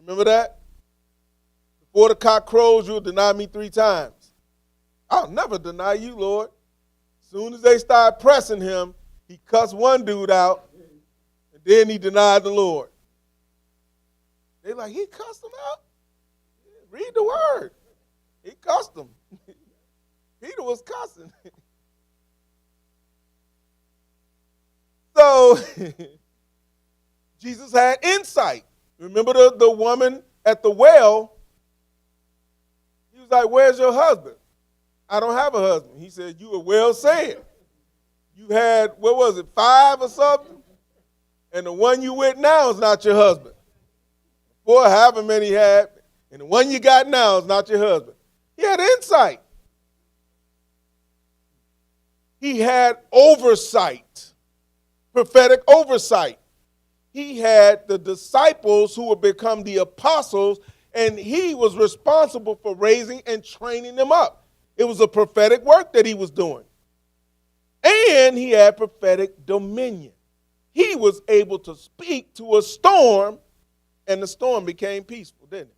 Remember that? Before the cock crows, you'll deny me 3 times. I'll never deny you, Lord. As soon as they start pressing him, he cussed one dude out, and then he denied the Lord. They're like, he cussed him out? Read the word. He cussed him. Peter was cussing. So, Jesus had insight. Remember the woman at the well? He was like, where's your husband? I don't have a husband. He said, you were well said. You had, what was it, 5 or something? And the one you with now is not your husband. Boy, however many he had, and the one you got now is not your husband. He had insight. He had oversight, prophetic oversight. He had the disciples who would become the apostles, and he was responsible for raising and training them up. It was a prophetic work that he was doing. And he had prophetic dominion. He was able to speak to a storm, and the storm became peaceful, didn't it?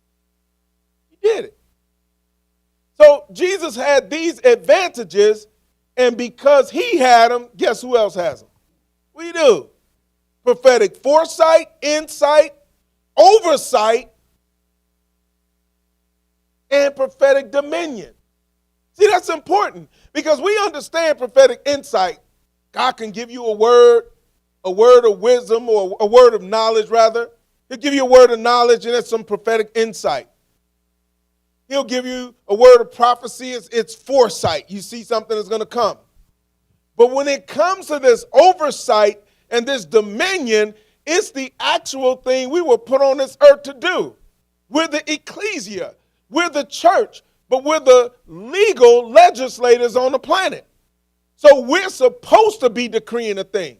He did it. So Jesus had these advantages, and because he had them, guess who else has them? We do. Prophetic foresight, insight, oversight, and prophetic dominion. See, that's important because we understand prophetic insight. God can give you a word of wisdom, or a word of knowledge, rather. He'll give you a word of knowledge, and it's some prophetic insight. He'll give you a word of prophecy. It's foresight. You see something that's going to come. But when it comes to this oversight and this dominion, it's the actual thing we were put on this earth to do. We're the ecclesia. We're the church. But we're the legal legislators on the planet. So we're supposed to be decreeing a thing.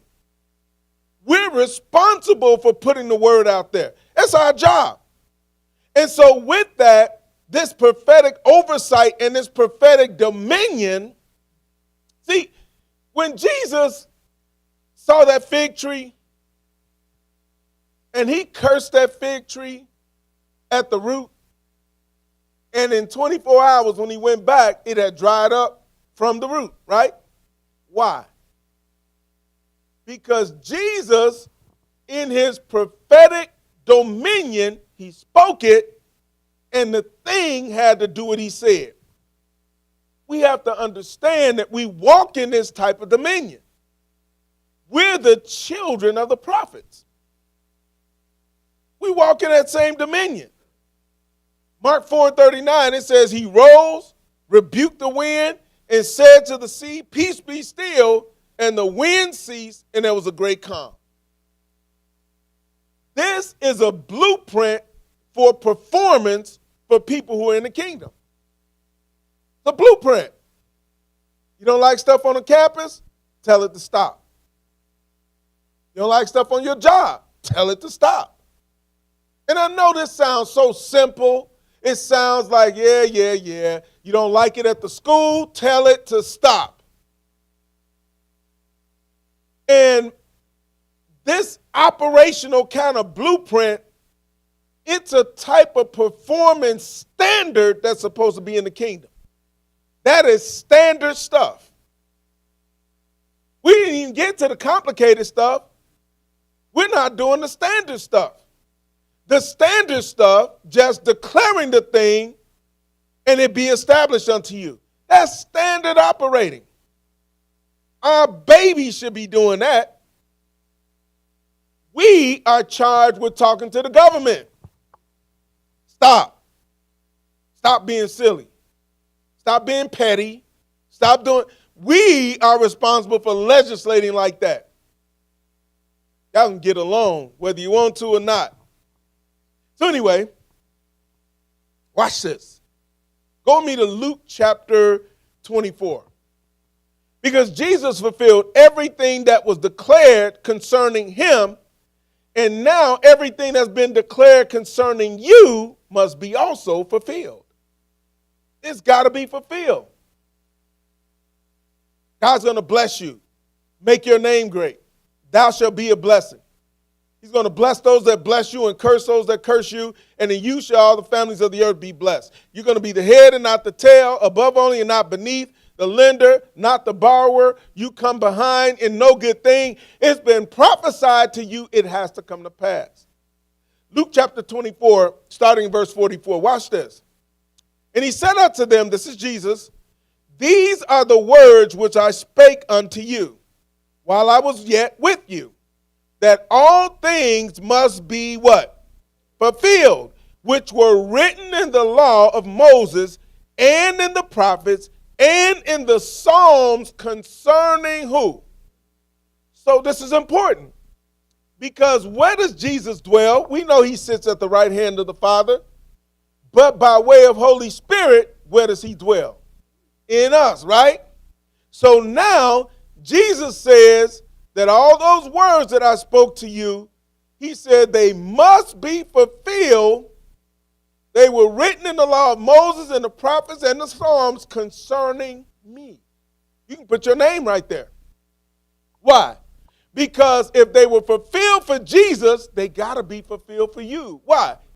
We're responsible for putting the word out there. That's our job. And so with that, this prophetic oversight and this prophetic dominion, see, when Jesus saw that fig tree and he cursed that fig tree at the root, and in 24 hours when he went back, it had dried up from the root, right? Why? Because Jesus, in his prophetic dominion, he spoke it, and the thing had to do what he said. We have to understand that we walk in this type of dominion. We're the children of the prophets. We walk in that same dominion. Mark 4:39, it says, he rose, rebuked the wind, and said to the sea, peace be still, and the wind ceased, and there was a great calm. This is a blueprint for performance for people who are in the kingdom. It's a blueprint. You don't like stuff on the campus? Tell it to stop. You don't like stuff on your job? Tell it to stop. And I know this sounds so simple. It sounds like, yeah. You don't like it at the school? Tell it to stop. And this operational kind of blueprint, it's a type of performance standard that's supposed to be in the kingdom. That is standard stuff. We didn't even get to the complicated stuff. We're not doing the standard stuff. The standard stuff, just declaring the thing and it be established unto you. That's standard operating. Our baby should be doing that. We are charged with talking to the government. Stop. Stop being silly. Stop being petty. Stop doing. We are responsible for legislating like that. Y'all can get along whether you want to or not. So anyway, watch this. Go with me to Luke chapter 24. Because Jesus fulfilled everything that was declared concerning him, and now everything that's been declared concerning you must be also fulfilled. It's got to be fulfilled. God's going to bless you, make your name great. Thou shalt be a blessing. He's going to bless those that bless you and curse those that curse you. And in you shall all the families of the earth be blessed. You're going to be the head and not the tail, above only and not beneath, the lender, not the borrower. You come behind in no good thing. It's been prophesied to you. It has to come to pass. Luke chapter 24, starting in verse 44. Watch this. And he said unto them, this is Jesus, these are the words which I spake unto you while I was yet with you, that all things must be what? Fulfilled, which were written in the law of Moses and in the prophets and in the Psalms concerning who? So this is important, because where does Jesus dwell? We know he sits at the right hand of the Father, but by way of Holy Spirit, where does he dwell? In us, right? So now Jesus says that all those words that I spoke to you, he said they must be fulfilled. They were written in the law of Moses and the prophets and the Psalms concerning me. You can put your name right there. Why? Because if they were fulfilled for Jesus, they got to be fulfilled for you. Why?